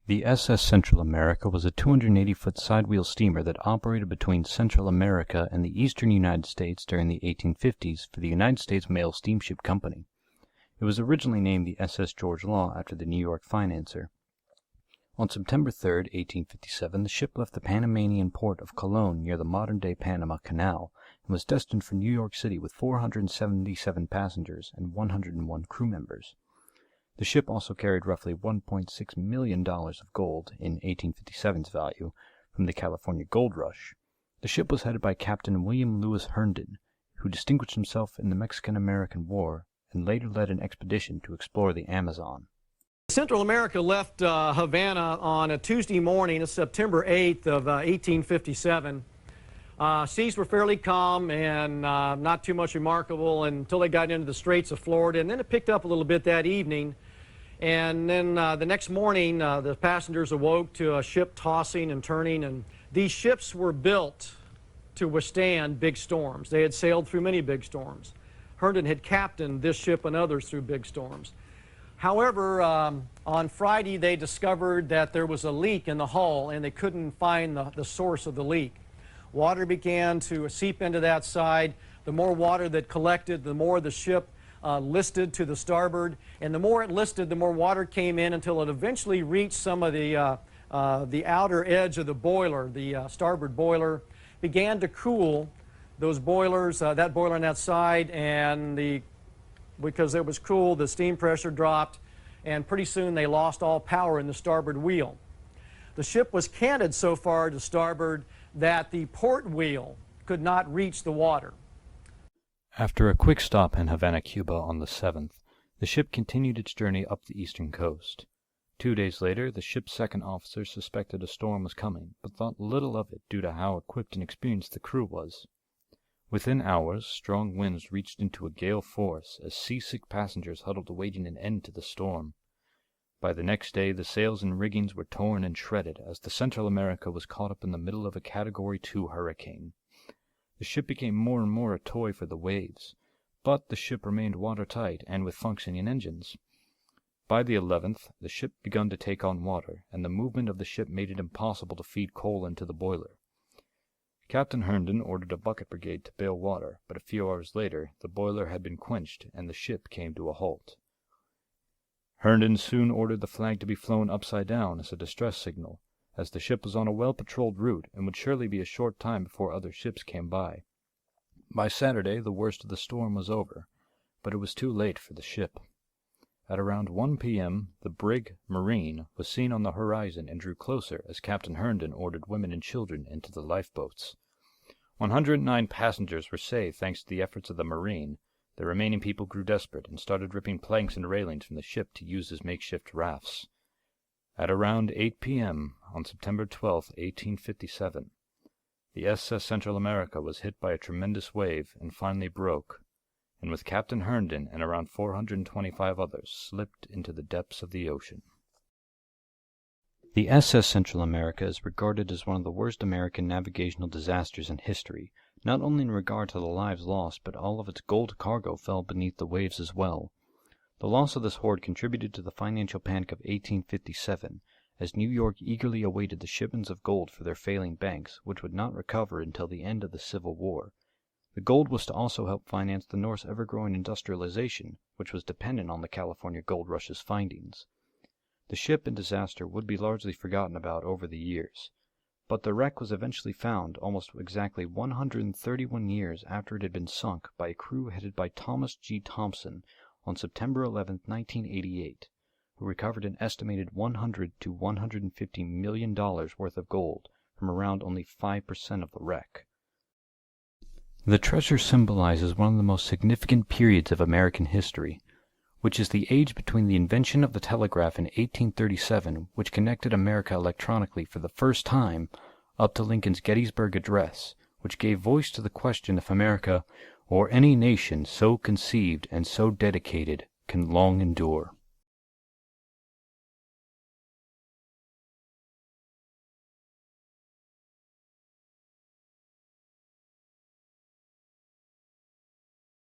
The SS Central America was a 280-foot sidewheel steamer that operated between Central America and the eastern United States during the 1850s for the United States Mail Steamship Company. It was originally named the SS George Law after the New York financier. On September 3, 1857, the ship left the Panamanian port of Colon near the modern-day Panama Canal and was destined for New York City with 477 passengers and 101 crew members. The ship also carried roughly $1.6 million of gold in 1857's value from the California gold rush. The ship was headed by Captain William Lewis Herndon, who distinguished himself in the Mexican-American War and later led an expedition to explore the Amazon. Central America left Havana on a Tuesday morning of September 8th of 1857. Seas were fairly calm and not too much remarkable until they got into the Straits of Florida, and then it picked up a little bit that evening. And then the next morning, the passengers awoke to a ship tossing and turning, and these ships were built to withstand big storms. They had sailed through many big storms. Herndon had captained this ship and others through big storms. However, on Friday, they discovered that there was a leak in the hull, and they couldn't find the source of the leak. Water began to seep into that side. The more water that collected, the more the ship listed to the starboard, and the more it listed, the more water came in until it eventually reached some of the outer edge of the boiler. The starboard boiler began to cool those boilers, that boiler on that side, and because it was cool, the steam pressure dropped, and pretty soon they lost all power in the starboard wheel. The ship was canted so far to starboard that the port wheel could not reach the water. After a quick stop in Havana, Cuba on the 7th, the ship continued its journey up the eastern coast. 2 days later, the ship's second officer suspected a storm was coming, but thought little of it due to how equipped and experienced the crew was. Within hours, strong winds reached into a gale force as seasick passengers huddled awaiting an end to the storm. By the next day, the sails and riggings were torn and shredded as the Central America was caught up in the middle of a Category 2 hurricane. The ship became more and more a toy for the waves, but the ship remained watertight and with functioning engines. By the 11th, the ship began to take on water, and the movement of the ship made it impossible to feed coal into the boiler. Captain Herndon ordered a bucket brigade to bail water, but a few hours later the boiler had been quenched and the ship came to a halt. Herndon soon ordered the flag to be flown upside down as a distress signal, as the ship was on a well-patrolled route and would surely be a short time before other ships came by. By Saturday, the worst of the storm was over, but it was too late for the ship. At around 1 p.m., the brig Marine was seen on the horizon and drew closer as Captain Herndon ordered women and children into the lifeboats. 109 passengers were saved thanks to the efforts of the Marine. The remaining people grew desperate and started ripping planks and railings from the ship to use as makeshift rafts. At around 8 p.m. on September 12, 1857, the SS Central America was hit by a tremendous wave and finally broke, and with Captain Herndon and around 425 others slipped into the depths of the ocean. The SS Central America is regarded as one of the worst American navigational disasters in history, not only in regard to the lives lost, but all of its gold cargo fell beneath the waves as well. The loss of this hoard contributed to the financial panic of 1857, as New York eagerly awaited the shipments of gold for their failing banks, which would not recover until the end of the Civil War. The gold was to also help finance the North's ever-growing industrialization, which was dependent on the California gold rush's findings. The ship and disaster would be largely forgotten about over the years, but the wreck was eventually found almost exactly 131 years after it had been sunk by a crew headed by Thomas G. Thompson on September 11, 1988, who recovered an estimated $100 to $150 million worth of gold from around only 5% of the wreck. The treasure symbolizes one of the most significant periods of American history, which is the age between the invention of the telegraph in 1837, which connected America electronically for the first time, up to Lincoln's Gettysburg Address, which gave voice to the question if America, or any nation so conceived and so dedicated, can long endure.